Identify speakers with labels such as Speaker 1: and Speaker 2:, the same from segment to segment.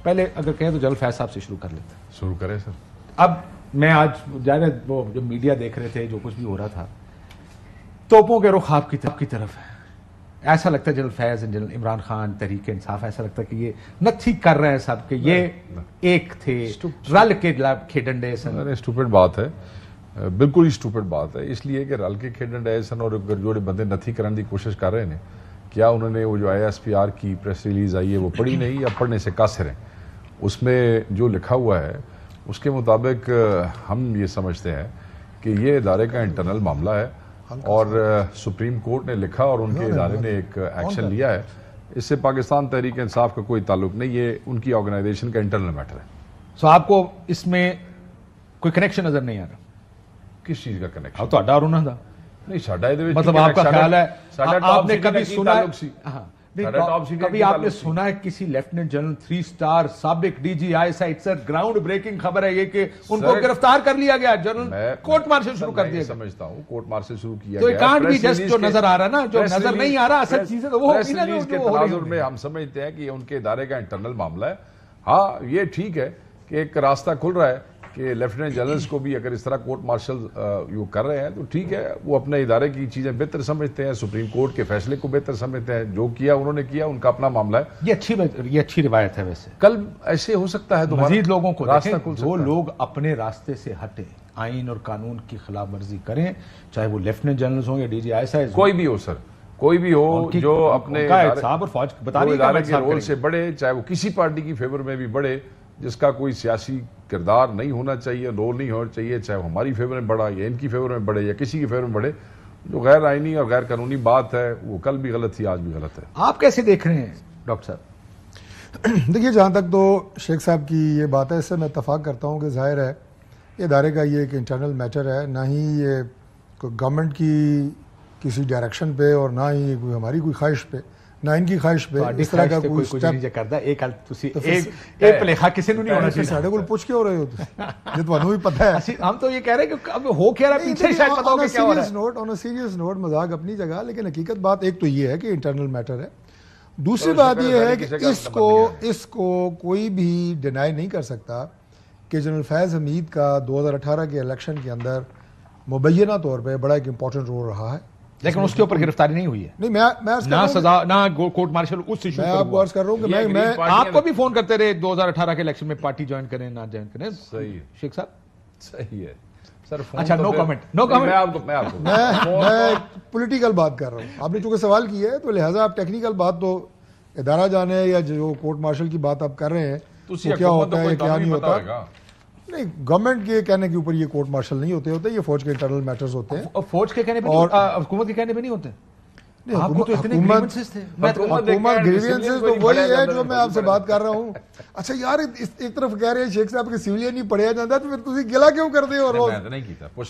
Speaker 1: پہلے اگر کہیں تو جلال فیض صاحب سے شروع کر لیتے ہیں.
Speaker 2: شروع کریں سر.
Speaker 1: اب میں آج وہ جو میڈیا دیکھ رہے تھے جو کچھ بھی ہو رہا تھا, توپوں کے رخ آپ کی طرف ہے. ایسا لگتا ہے جنرل فیض جنرل عمران خان تحریک انصاف ایسا لگتا ہے کہ یہ نتھی کر رہے ہیں سب کہ یہ ایک تھے رل کے کھیڈن ڈے سن.
Speaker 2: اسٹوپڈ بات ہے, بالکل ہی اسٹوپڈ بات ہے, اس لیے کہ رل کے کھیڈن ڈے سن اور جوڑے بندے نتھی کرنے کی کوشش کر رہے ہیں. کیا انہوں نے وہ جو ISPR کی پریس ریلیز آئی ہے وہ پڑھی نہیں یا پڑھنے سے قاصر ہیں؟ اس میں جو لکھا ہوا ہے اس کے مطابق ہم یہ سمجھتے ہیں کہ یہ ادارے کا انٹرنل معاملہ ہے اور سپریم کورٹ نے لکھا اور ان کے ادارے نے ایک ایکشن لیا ہے. اس سے پاکستان تحریک انصاف کا کوئی تعلق نہیں, یہ ان کی آرگنائزیشن کا انٹرنل میٹر ہے.
Speaker 1: سو آپ کو اس میں کوئی کنیکشن نظر نہیں آ رہا؟
Speaker 2: کس چیز کا کنیکشن؟
Speaker 1: تو اڈا رونا تھا
Speaker 2: نہیں, ساڈا
Speaker 1: مطلب آپ کا خیال ہے آپ نے کبھی سنا ہے کسی لیفٹیننٹ جنرل 3 اسٹار سابق DG ISI گراؤنڈ بریکنگ خبر ہے یہ کہ ان کو گرفتار کر لیا گیا, جنرل کورٹ مارشل شروع کر دیا.
Speaker 2: سمجھتا ہوں کورٹ مارشل شروع کیا
Speaker 1: تو کانٹ بھی جسٹ جو نظر آ رہا نا, جو نظر نہیں آ رہا اصل چیزیں تو وہ
Speaker 2: کے تناظر میں ہم سمجھتے ہیں کہ یہ ان کے ادارے کا انٹرنل معاملہ ہے. ہاں یہ ٹھیک ہے کہ ایک راستہ کھل رہا ہے کہ لیفٹیننٹ جنرلز کو بھی اگر اس طرح کورٹ مارشل کر رہے ہیں تو ٹھیک ہے, وہ اپنے ادارے کی چیزیں بہتر سمجھتے ہیں, سپریم کورٹ کے فیصلے کو بہتر سمجھتے ہیں. جو کیا انہوں نے کیا, ان کا اپنا معاملہ ہے.
Speaker 1: یہ اچھی روایت ہے. ویسے
Speaker 2: کل ایسے ہو سکتا ہے
Speaker 1: مزید لوگوں کو دیکھیں, جو لوگ اپنے راستے سے ہٹے, آئین اور قانون کی خلاف ورزی کریں, چاہے وہ لیفٹیننٹ جنرلز ہوں یا DG ISI
Speaker 2: کوئی بھی ہو سر, کوئی بھی ہو جو اپنے
Speaker 1: صاحب اور فوج بتا
Speaker 2: ادارے کے رول سے بڑھے, چاہے وہ کسی پارٹی کی فیور میں بھی بڑھے, جس کا کوئی سیاسی کردار نہیں ہونا چاہیے, رول نہیں ہونا چاہیے, چاہے وہ ہماری فیور میں بڑھا یا ان کی فیور میں بڑھے یا کسی کی فیور میں بڑھے, جو غیر آئینی اور غیر قانونی بات ہے وہ کل بھی غلط تھی, آج بھی غلط ہے.
Speaker 1: آپ کیسے دیکھ رہے ہیں ڈاکٹر صاحب؟
Speaker 3: دیکھیے, جہاں تک تو شیخ صاحب کی یہ بات ہے اس سے میں اتفاق کرتا ہوں کہ ظاہر ہے یہ ادارے کا یہ ایک انٹرنل میٹر ہے, نہ ہی یہ گورنمنٹ کی کسی ڈائریکشن پہ اور نہ ہی ہماری کوئی خواہش پہ, نہ ان کی خواہش پہ اس طرح کا کوئی
Speaker 1: سٹیپ کرتا ہے. ایک پلیخا کسی نے نہیں ہونا چاہیے.
Speaker 3: ساڈے کو پوچھ کے ہو رہے ہو یہ تمہیں بھی پتہ ہے.
Speaker 1: ہم تو یہ کہہ رہے ہیں کہ اب ہو کیا رہا ہے, پیچھے شاید پتہ ہو کہ کیا ہو رہا ہے.
Speaker 3: آن اے سیریس نوٹ, مذاق اپنی جگہ, لیکن حقیقت بات ایک تو یہ ہے کہ انٹرنل میٹر ہے. دوسری بات یہ ہے کہ اس کو کوئی بھی ڈینائی نہیں کر سکتا کہ جنرل فیض حمید کا 2018 کے الیکشن کے اندر مبینہ طور پہ بڑا ایک امپورٹنٹ رول رہا ہے,
Speaker 1: لیکن اس کے اوپر گرفتاری نہیں ہوئی ہے.
Speaker 3: نہیں, میں
Speaker 1: نہ سزا نہ کورٹ مارشل اس ایشو
Speaker 3: میں آپ کو عرض کر رہا ہوں کہ میں
Speaker 1: آپ کو بھی فون کرتے رہے 2018 کے الیکشن میں پارٹی جوائن کریں نہ جوائن کریں.
Speaker 2: صحیح
Speaker 1: شیخ صاحب
Speaker 2: صحیح ہے سر.
Speaker 1: اچھا نو کمنٹ.
Speaker 3: میں پولیٹیکل بات کر رہا ہوں. آپ نے چونکہ سوال کیا ہے تو لہٰذا آپ ٹیکنیکل بات تو ادارہ جانے یا جو کورٹ مارشل کی بات آپ کر رہے ہیں وہ کیا ہوتا ہے کیا نہیں ہوتا. نہیں, گورنمنٹ کے کہنے کے اوپر یہ کورٹ مارشل نہیں ہوتے, یہ فوج کے انٹرنل میٹرز ہوتے ہیں.
Speaker 1: فوج کے کہنے پہ اور حکومت کے کہنے پہ نہیں ہوتے.
Speaker 3: حکومت گریوینسز تو وہی ہے جو میں آپ سے بات کر رہا ہوں. اچھا یار, ایک طرف کہہ رہے ہیں شیخ صاحب کہ سویلین نہیں پڑھیا جاتا تو پھر تسی گلا کیوں کر دے ہو روز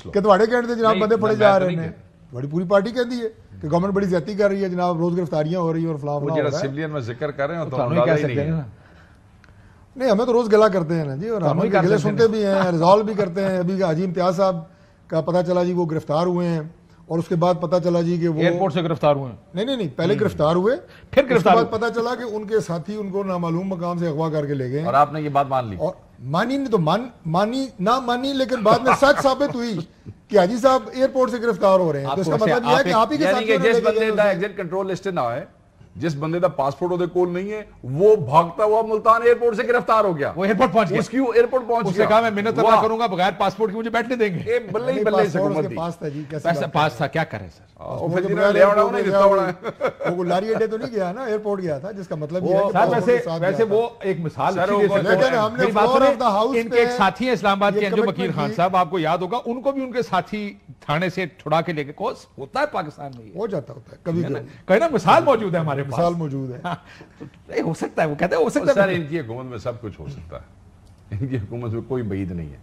Speaker 3: کہ تواڈے کہنے تے جناب بندے پڑھے جا رہے ہیں. بڑی پوری پارٹی کہتی ہے کہ گورنمنٹ بڑی زیادتی کر رہی ہے جناب, روز گرفتاریاں ہو رہی ہیں اور فلاں فلاں ہو رہا ہے.
Speaker 2: سویلین میں ذکر کر رہے ہیں تو
Speaker 3: نہیں, ہمیں تو روز گلا کرتے ہیں نا جی, اور ہم گلے سنتے بھی ہیں, ریزالو بھی کرتے ہیں. ابھی حاجی امتیاز صاحب کا پتہ چلا جی وہ گرفتار ہوئے ہیں, اور اس کے بعد پتہ چلا جی کہ وہ
Speaker 1: ایئرپورٹ سے گرفتار ہوئے ہیں.
Speaker 3: نہیں, پہلے گرفتار ہوئے,
Speaker 1: پھر گرفتار
Speaker 3: پتہ چلا کہ ان کے ساتھی ان کو نامعلوم مقام سے اغوا کر کے لے گئے,
Speaker 2: اور آپ نے یہ بات مان لی.
Speaker 3: اور مانی نہیں تو مانی نہ مانی, لیکن بعد میں سچ ثابت ہوئی کہ حاجی صاحب ایئرپورٹ سے گرفتار ہو رہے ہیں. تو اس کا مطلب یہ ہے کہ آپ ہی کے ساتھ
Speaker 2: جس بندے دا ایگزٹ کنٹرول لسٹ نہ ہے, جس بندے دا پاسپورٹ وہ کول نہیں ہے, وہ بھاگتا ہوا ملتان ایئرپورٹ سے گرفتار ہو گیا.
Speaker 1: وہ ایئرپورٹ پہنچ گیا,
Speaker 2: اس کی ایئرپورٹ پہنچ گیا.
Speaker 1: اس نے کہا میں محنت نہ کروں گا, بغیر پاسپورٹ کے مجھے بیٹھنے دیں گے.
Speaker 2: اے بلے ہی بلے سے حکومت دی.
Speaker 1: پیسہ پاس تھا, کیا کرے سر.
Speaker 3: وہ لاری اڈے تو نہیں گیا نا, ایئرپورٹ گیا تھا, جس کا مطلب یہ ہے کہ
Speaker 1: ویسے وہ ایک مثال ان کے ایک ساتھی ہیں اسلام آباد کے انجم وکیل خان صاحب, آپ کو یاد ہوگا, ان کو بھی ان کے ساتھی تھانے سے چھڑا کے لے کے کوس ہوتا ہے پاکستان میں,
Speaker 3: ہو جاتا ہوتا ہے کبھی
Speaker 1: کہیں نا. مثال موجود ہے ہمارے پاس,
Speaker 3: مثال موجود ہے.
Speaker 1: ہو سکتا ہے, وہ کہتے ہیں ہو سکتا ہے.
Speaker 2: سر ان کی حکومت میں سب کچھ ہو سکتا ہے, ان کی حکومت میں کوئی بعید نہیں ہے,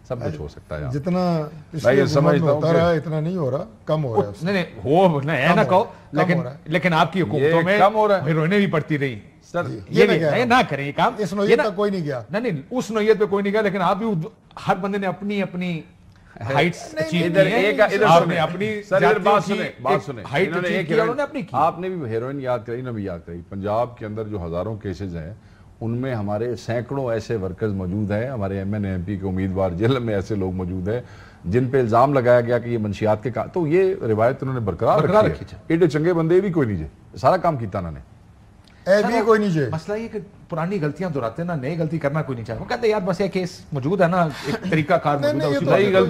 Speaker 2: سب کچھ ہو سکتا ہے.
Speaker 3: جتنا ہوتا رہا اتنا نہیں ہو رہا, کم ہو رہا ہے.
Speaker 1: نہیں ہو نہ کہو, لیکن آپ کی حکومتوں میں
Speaker 2: کم ہو رہا ہے,
Speaker 1: ہیروئنیں بھی پڑتی رہی.
Speaker 2: سر
Speaker 3: یہ
Speaker 1: نہ کریں یہ کام,
Speaker 3: اس نوعیت پہ کوئی نہیں گیا.
Speaker 1: نہیں, اس نوعیت پہ کوئی نہیں گیا, لیکن آپ بھی ہر بندے نے اپنی اپنی ہائٹس اچیو کی ہیں. آپ نے اپنی
Speaker 2: بات سنیں,
Speaker 1: ہائٹ اچیو کی, انہوں نے اپنی کی.
Speaker 2: آپ نے بھی ہیروئن یاد کرائی, نہ بھی یاد کرائی. پنجاب کے اندر جو ہزاروں کیسز ہیں ان میں ہمارے سینکڑوں ایسے ورکرز موجود ہیں, ہمارے M N A M P کے امیدوار جیل میں ایسے لوگ موجود ہیں جن پہ الزام لگایا گیا کہ یہ منشیات کے کام, تو یہ روایت انہوں نے برقرار رکھی ہے. ایڈے چنگے بندے بھی کوئی نہیں جے, سارا کام کیتا انہوں نے,
Speaker 3: کوئی نہیں جے.
Speaker 1: مسئلہ یہ کہ پرانی غلطیاں دہراتے ہیں نا, نئی غلطی کرنا کوئی نہیں چاہتا. وہ کہتے ہیں یار بس یہ کیس موجود ہے نا, ایک طریقہ کار موجود ہے,